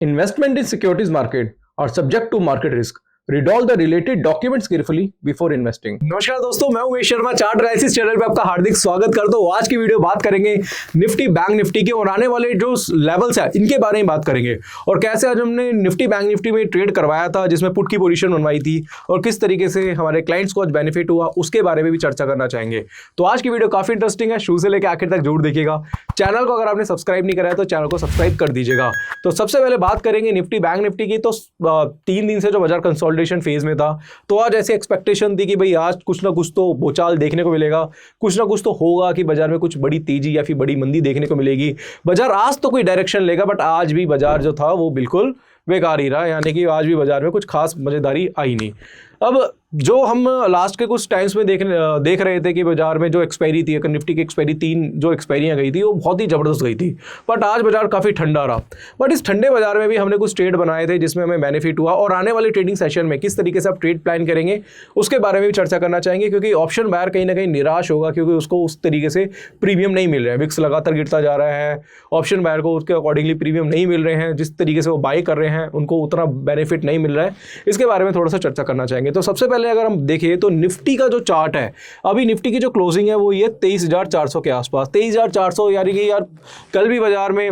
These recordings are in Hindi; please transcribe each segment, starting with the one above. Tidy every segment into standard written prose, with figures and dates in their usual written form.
Investment in securities market are subject to market risk. Read all the related documents carefully before investing. नमस्कार दोस्तों, मैं Umesh Sharma, chart analysis channel पे आपका हार्दिक स्वागत करता हूँ। आज की वीडियो बात करेंगे निफ्टी बैंक निफ्टी के और आने वाले जो लेवल्स है इनके बारे में बात करेंगे और कैसे आज हमने निफ्टी बैंक निफ्टी में ट्रेड करवाया था जिसमें पुट की पोजीशन बनवाई थी और किस तरीके से हमारे क्लाइंट्स को आज बेनिफिट हुआ उसके बारे में भी चर्चा करना चाहेंगे। तो आज की वीडियो काफी इंटरेस्टिंग है, शुरू से लेकर आखिर तक जरूर देखिएगा। चैनल को अगर आपने सब्सक्राइब नहीं करा है तो चैनल को सब्सक्राइब कर दीजिएगा। तो सबसे पहले बात करेंगे निफ्टी बैंक निफ्टी की। तो 3 दिन से जो बाजार कंसोलिडेशन फेज में था, तो आज ऐसी एक्सपेक्टेशन थी कि भाई आज कुछ ना कुछ तो बोचाल देखने को मिलेगा, कुछ ना कुछ तो होगा कि बाजार में कुछ बड़ी तेजी या फिर बड़ी मंदी देखने को मिलेगी। बाजार आज तो कोई डायरेक्शन लेगा, बट आज भी बाजार जो था वो बिल्कुल बेकार ही रहा, यानी कि आज भी बाजार में कुछ खास मजेदारी आई नहीं। अब जो हम लास्ट के कुछ टाइम्स में देख रहे थे कि बाजार में जो एक्सपायरी थी, निफ्टी की एक्सपायरी 3 जो एक्सपायरियाँ गई थी वो बहुत ही ज़बरदस्त गई थी, बट आज बाजार काफ़ी ठंडा रहा। बट इस ठंडे बाजार में भी हमने कुछ ट्रेड बनाए थे जिसमें हमें बेनिफिट हुआ और आने वाले ट्रेडिंग सेशन में किस तरीके से आप ट्रेड प्लान करेंगे उसके बारे में भी चर्चा करना चाहेंगे, क्योंकि ऑप्शन बायर कहीं ना कहीं निराश होगा क्योंकि उसको उस तरीके से प्रीमियम नहीं मिल रहा है। विक्स लगातार गिरता जा रहा है, ऑप्शन बायर को उसके अकॉर्डिंगली प्रीमियम नहीं मिल रहे हैं, जिस तरीके से वो बाई कर रहे हैं उनको उतना बेनिफिट नहीं मिल रहा है। इसके बारे में थोड़ा सा चर्चा करना चाहेंगे। तो सबसे पहले अगर हम देखें तो निफ्टी का जो चार्ट है, अभी निफ्टी की जो क्लोजिंग है वो ये 23,400 के आसपास, 23,400, यानी कि यार कल भी बाजार में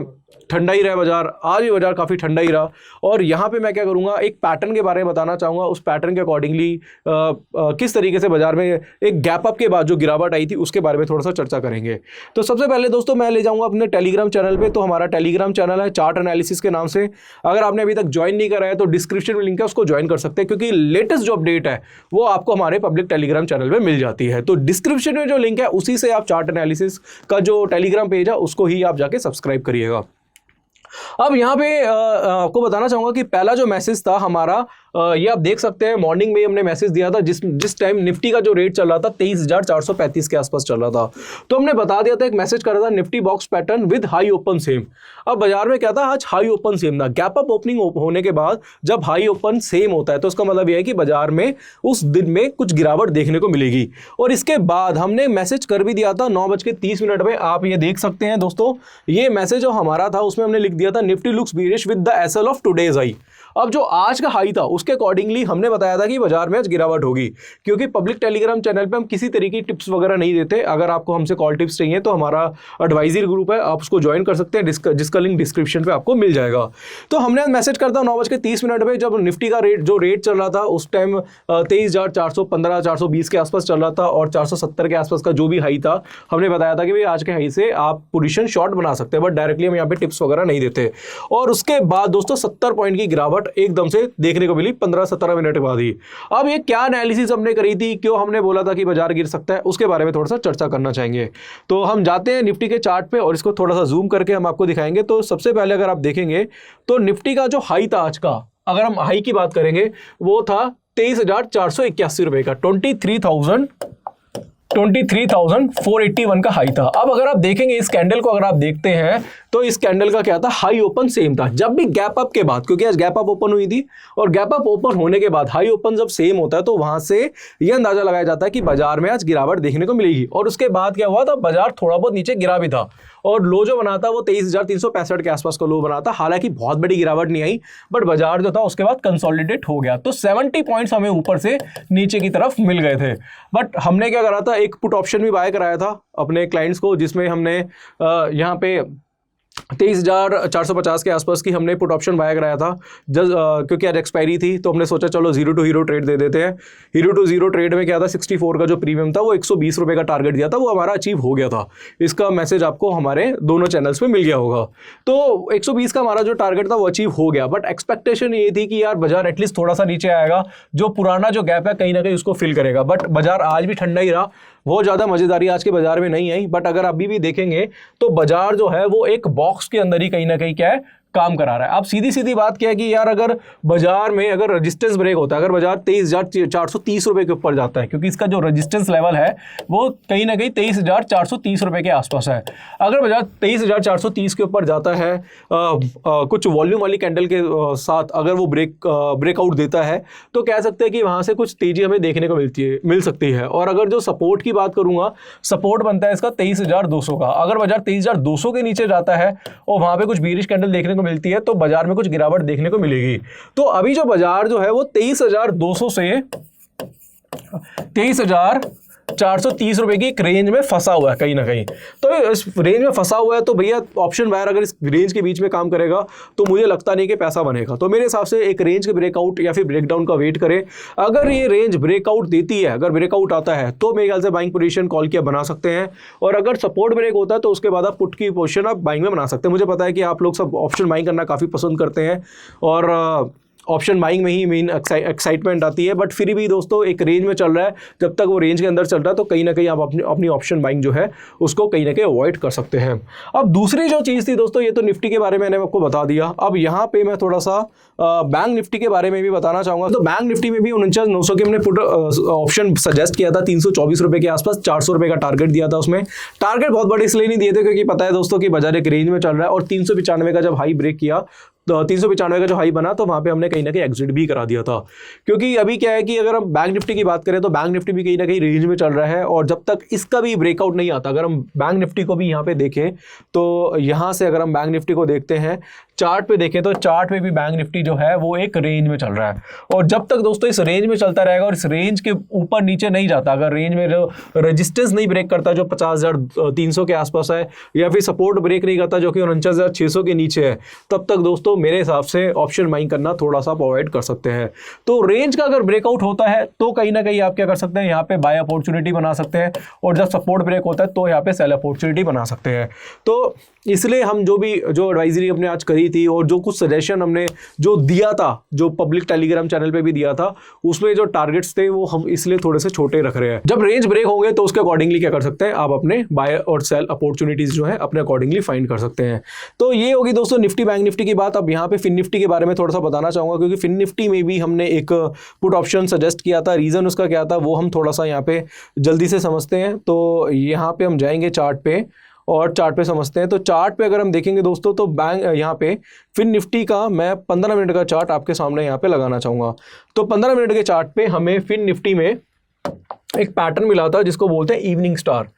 ठंडा ही रहा बाजार, आज भी बाजार काफ़ी ठंडा ही रहा। और यहाँ पे मैं क्या करूँगा, एक पैटर्न के बारे में बताना चाहूँगा। उस पैटर्न के अकॉर्डिंगली किस तरीके से बाजार में एक गैप अप के बाद जो गिरावट आई थी उसके बारे में थोड़ा सा चर्चा करेंगे। तो सबसे पहले दोस्तों मैं ले जाऊँगा अपने टेलीग्राम चैनल पे। तो हमारा टेलीग्राम चैनल है चार्ट एनालिसिस के नाम से। अगर आपने अभी तक ज्वाइन नहीं करा है तो डिस्क्रिप्शन में लिंक है, उसको ज्वाइन कर सकते हैं, क्योंकि लेटेस्ट जो अपडेट है वो आपको हमारे पब्लिक टेलीग्राम चैनल पर मिल जाती है। तो डिस्क्रिप्शन में जो लिंक है उसी से आप चार्ट एनालिसिस का जो टेलीग्राम पेज है उसको ही आप जाके सब्सक्राइब करिएगा। अब यहाँ पे आपको बताना चाहूँगा कि पहला जो मैसेज था हमारा, ये आप देख सकते हैं मॉर्निंग में हमने मैसेज दिया था जिस टाइम निफ्टी का जो रेट चल रहा था 23,435 के आसपास चल रहा था। तो हमने बता दिया था, एक मैसेज कर रहा था Nifty box pattern with high open same. अब बाजार में क्या था, आज हाई ओपन सेम था। गैप अप ओपनिंग होने के बाद जब हाई ओपन सेम होता है तो उसका मतलब यह है कि बाजार में उस दिन में कुछ गिरावट देखने को मिलेगी। और इसके बाद हमने मैसेज कर भी दिया था 9:30 में। आप ये देख सकते हैं दोस्तों, ये मैसेज जो हमारा था उसमें हमने लिख दिया था Nifty looks bearish with the SL of today's high. अब जो आज का हाई था उसके अकॉर्डिंगली हमने बताया था कि बाजार में आज गिरावट होगी, क्योंकि पब्लिक टेलीग्राम चैनल पे हम किसी तरीके की टिप्स वगैरह नहीं देते। अगर आपको हमसे कॉल टिप्स चाहिए तो हमारा एडवाइजरी ग्रुप है, आप उसको ज्वाइन कर सकते हैं, जिसका लिंक डिस्क्रिप्शन पे आपको मिल जाएगा। तो हमने मैसेज करता 9:30 पे, जब निफ्टी का रेट चल रहा था उस टाइम 23,415 420 के आसपास चल रहा था और 470 के आसपास का जो भी हाई था, हमने बताया था कि भाई आज के हाई से आप पोजीशन शॉर्ट बना सकते हैं, बट डायरेक्टली हम यहाँ पे टिप्स वगैरह नहीं देते। और उसके बाद दोस्तों 70 पॉइंट की गिरावट एकदम से देखने को मिली 15-17 मिनट के बाद ही। अब ये क्या एनालिसिस हमने करी थी, क्यों हमने बोला था कि बाजार गिर सकता है, उसके बारे में थोड़ा सा चर्चा करना चाहेंगे। तो हम जाते हैं निफ्टी के चार्ट पे और इसको थोड़ा सा जूम करके हम आपको दिखाएंगे। तो सबसे पहले अगर आप देखेंगे तो निफ्टी का जो हाई था आज का, अगर हम हाई की बात करेंगे वो था 23,481 रुपए का, 23,481 का हाई था। अब अगर आप देखेंगे इस कैंडल को, अगर आप देखते हैं तो इस कैंडल का क्या था, हाई ओपन सेम था। जब भी गैप अप के बाद, क्योंकि आज गैप अप ओपन हुई थी और गैप अप ओपन होने के बाद हाई ओपन जब सेम होता है तो वहां से यह अंदाजा लगाया जाता है कि बाजार में आज गिरावट देखने को मिलेगी। और उसके बाद क्या हुआ था, बाजार थोड़ा बहुत नीचे गिरा भी था और लो जो बना था वो 23,365 के आसपास का लो बना था। हालांकि बहुत बड़ी गिरावट नहीं आई, बट बाजार जो था उसके बाद कंसोलिडेट हो गया। तो 70 पॉइंट्स हमें ऊपर से नीचे की तरफ मिल गए थे। बट हमने क्या करा था, एक पुट ऑप्शन भी बाय कराया था अपने क्लाइंट्स को, जिसमें हमने यहाँ पे 23,450 के आसपास की हमने पुट ऑप्शन बाय कराया था। क्योंकि आज एक्सपायरी थी तो हमने सोचा चलो 0 to 0 ट्रेड दे देते हैं। 0 to 0 ट्रेड में क्या था, 64 का जो प्रीमियम था वो 120 रुपये का टारगेट दिया था, वो हमारा अचीव हो गया था। इसका मैसेज आपको हमारे दोनों चैनल्स पे मिल गया होगा। तो 120 का हमारा जो टारगेट था वो अचीव हो गया, बट एक्सपेक्टेशन ये थी कि यार बाजार एटलीस्ट थोड़ा सा नीचे आएगा, जो पुराना जो गैप है कहीं ना कहीं उसको फिल करेगा। बट बाजार आज भी ठंडा ही रहा, बहुत ज़्यादा मजेदारी आज के बाजार में नहीं आई। बट अगर अभी भी देखेंगे तो बाजार जो है वो एक बॉक्स के अंदर ही कहीं ना कहीं क्या है, काम करा रहा है। अब सीधी सीधी बात क्या है कि यार अगर बाजार में अगर रेजिस्टेंस ब्रेक होता है, अगर बाजार 23,430 रुपए के ऊपर जाता है, क्योंकि इसका जो रेजिस्टेंस लेवल है वो कहीं ना कहीं 23,430 रुपए के आसपास है। अगर बाजार 23,430 के ऊपर जाता है कुछ वॉल्यूम वाली कैंडल के साथ, अगर वो ब्रेकआउट देता है तो कह सकते हैं कि वहां से कुछ तेजी हमें देखने को मिल सकती है। और अगर जो सपोर्ट की बात करूंगा, सपोर्ट बनता है इसका 23,200 का। अगर बाजार 23,200 के नीचे जाता है और वहां पे कुछ बीरिश कैंडल देखने को मिलती है तो बाजार में कुछ गिरावट देखने को मिलेगी। तो अभी जो बाजार जो है वो 23,200 से 23,430 रुपए की एक रेंज में फंसा हुआ है कहीं ना कहीं। तो इस रेंज में फंसा हुआ है तो भैया ऑप्शन बायर अगर इस रेंज के बीच में काम करेगा तो मुझे लगता नहीं कि पैसा बनेगा। तो मेरे हिसाब से एक रेंज के ब्रेकआउट या फिर ब्रेकडाउन का वेट करें। अगर ये रेंज ब्रेकआउट देती है, अगर ब्रेकआउट आता है तो मेरे ख्याल से बाइंग पोजीशन कॉल किया बना सकते हैं, और अगर सपोर्ट ब्रेक होता है तो उसके बाद आप पुट की पोजीशन आप बाइंग में बना सकते हैं। मुझे पता है कि आप लोग सब ऑप्शन बाइंग करना काफ़ी पसंद करते हैं और ऑप्शन बाइंग में ही मेन एक्साइटमेंट आती है, बट फिर भी दोस्तों एक रेंज में चल रहा है, जब तक वो रेंज के अंदर चल रहा है तो कहीं ना कहीं आप अपनी ऑप्शन बाइंग जो है उसको कहीं ना कहीं अवॉइड कर सकते हैं। अब दूसरी जो चीज़ थी दोस्तों, ये तो निफ्टी के बारे में मैंने आपको बता दिया। अब यहाँ पे मैं थोड़ा सा बैंक निफ्टी के बारे में भी बताना चाहूँगा। तो बैंक निफ्टी में भी 49,900 के हमने पुट ऑप्शन सजेस्ट किया था 324 रुपये के आसपास, 400 रुपये का टारगेट दिया था। उसमें टारगेट बहुत बड़े इसलिए नहीं दिए थे क्योंकि पता है दोस्तों कि बाजार एक रेंज में चल रहा है, और 395 का जब हाई ब्रेक किया तो 395 का जो हाई बना तो वहाँ पे हमने कहीं ना कहीं एग्जिट भी करा दिया था। क्योंकि अभी क्या है कि अगर हम बैंक निफ्टी की बात करें तो बैंक निफ्टी भी कहीं ना कहीं रेंज में चल रहा है, और जब तक इसका भी ब्रेकआउट नहीं आता, अगर हम बैंक निफ्टी को भी यहाँ पे देखें तो यहाँ से अगर हम बैंक निफ्टी को देखते हैं, चार्ट पे देखें तो चार्ट पे भी बैंक निफ्टी जो है वो एक रेंज में चल रहा है, और जब तक दोस्तों इस रेंज में चलता रहेगा और इस रेंज के ऊपर नीचे नहीं जाता, अगर रेंज में जो रेजिस्टेंस नहीं ब्रेक करता जो 50,300 के आसपास है, या फिर सपोर्ट ब्रेक नहीं करता जो कि 49,600 के नीचे है, तब तक दोस्तों मेरे हिसाब से ऑप्शन बाइंग करना थोड़ा सा अवॉइड कर सकते हैं। तो रेंज का अगर ब्रेकआउट होता है तो कहीं ना कहीं आप क्या कर सकते हैं, यहाँ पे बाय अपॉर्चुनिटी बना सकते हैं, और जब सपोर्ट ब्रेक होता है तो यहाँ पे सेल अपॉर्चुनिटी बना सकते हैं। तो इसलिए हम जो एडवाइजरी हमने आज करी थी और जो कुछ सजेशन हमने जो दिया था, जो पब्लिक टेलीग्राम चैनल पे भी दिया था, उसमें जो टारगेट्स थे वो हम इसलिए थोड़े से छोटे रख रहे हैं। जब रेंज ब्रेक होंगे तो उसके अकॉर्डिंगली क्या कर सकते हैं, आप अपने बाय और सेल अपॉर्चुनिटीज जो है अपने अकॉर्डिंगली फाइंड कर सकते हैं। तो ये होगी दोस्तों निफ्टी बैंक निफ्टी की बात। अब यहाँ पे फिन निफ्टी के बारे में थोड़ा सा बताना चाहूंगा, क्योंकि फिन निफ्टी में भी हमने एक पुट ऑप्शन सजेस्ट किया था। रीजन उसका क्या था वो हम थोड़ा सा यहाँ पे जल्दी से समझते हैं। तो यहाँ पे हम जाएंगे चार्ट पे और चार्ट पे समझते हैं। तो चार्ट पे अगर हम देखेंगे दोस्तों तो बैंक यहाँ पे फिन निफ्टी का मैं 15 मिनट का चार्ट आपके सामने यहाँ पे लगाना चाहूँगा। तो 15 मिनट के चार्ट पे हमें फिन निफ्टी में एक पैटर्न मिला था जिसको बोलते हैं इवनिंग स्टार।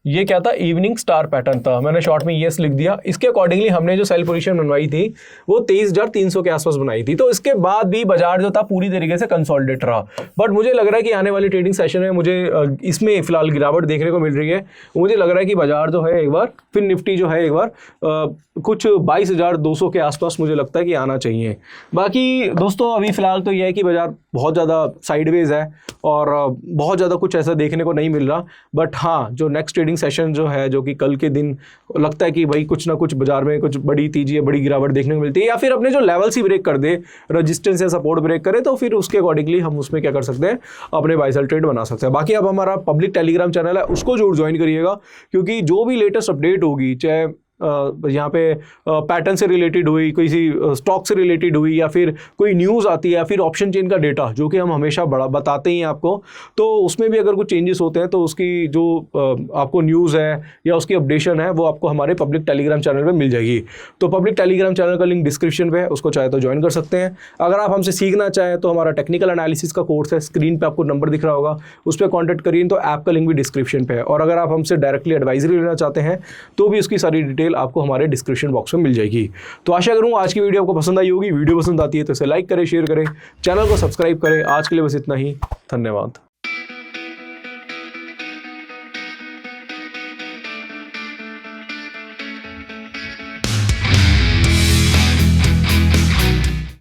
ये क्या था, इवनिंग स्टार पैटर्न था। मैंने शॉर्ट में यस लिख दिया। इसके अकॉर्डिंगली हमने जो सेल पोजीशन बनवाई थी वो 23,300 के आसपास बनाई थी। तो इसके बाद भी बाजार जो था पूरी तरीके से कंसोलिडेट रहा, बट मुझे लग रहा है कि आने वाली ट्रेडिंग सेशन में मुझे इसमें फिलहाल गिरावट देखने को मिल रही है। मुझे लग रहा है कि बाजार जो है एक बार फिर निफ्टी जो है एक बार कुछ 22,200 के आसपास मुझे लगता है कि आना चाहिए। बाकी दोस्तों अभी फिलहाल तो यह है कि बाजार बहुत ज़्यादा साइडवेज है और बहुत ज़्यादा कुछ ऐसा देखने को नहीं मिल रहा। बट हाँ, जो नेक्स्ट ट्रेडिंग सेशन जो है, जो कि कल के दिन लगता है कि भाई कुछ ना कुछ बाजार में कुछ बड़ी तेजी या बड़ी गिरावट देखने को मिलती है, या फिर अपने जो लेवल्स ही ब्रेक कर दे, रेजिस्टेंस या सपोर्ट ब्रेक करे, तो फिर उसके अकॉर्डिंगली हम उसमें क्या कर सकते हैं, अपने बाय सेल ट्रेड बना सकते हैं। बाकी अब हमारा पब्लिक टेलीग्राम चैनल है, उसको जरूर ज्वाइन करिएगा, क्योंकि जो भी लेटेस्ट अपडेट होगी, चाहे यहाँ पे पैटर्न से रिलेटेड हुई, किसी स्टॉक से रिलेटेड हुई, या फिर कोई न्यूज़ आती है, या फिर ऑप्शन चेन का डेटा जो कि हम हमेशा बड़ा बताते ही हैं आपको, तो उसमें भी अगर कुछ चेंजेस होते हैं तो उसकी जो आपको न्यूज़ है या उसकी अपडेशन है वो आपको हमारे पब्लिक टेलीग्राम चैनल पे मिल जाएगी। तो पब्लिक टेलीग्राम चैनल का लिंक डिस्क्रिप्शन पे है, उसको चाहे तो ज्वाइन कर सकते हैं। अगर आप हमसे सीखना चाहें तो हमारा टेक्निकल एनालिसिस का कोर्स है, स्क्रीन पर आपको नंबर दिख रहा होगा, उस पर कॉन्टैक्ट करिए। तो ऐप का लिंक भी डिस्क्रिप्शन पे है। और अगर आप हमसे डायरेक्टली एडवाइजरी लेना चाहते हैं तो भी उसकी सारी डिटेल आपको हमारे डिस्क्रिप्शन बॉक्स में मिल जाएगी। तो आशा करूँ आज की वीडियो आपको पसंद आई होगी। वीडियो पसंद आती है तो इसे लाइक करें, शेयर करें, चैनल को सब्सक्राइब करें। आज के लिए बस इतना ही, धन्यवाद।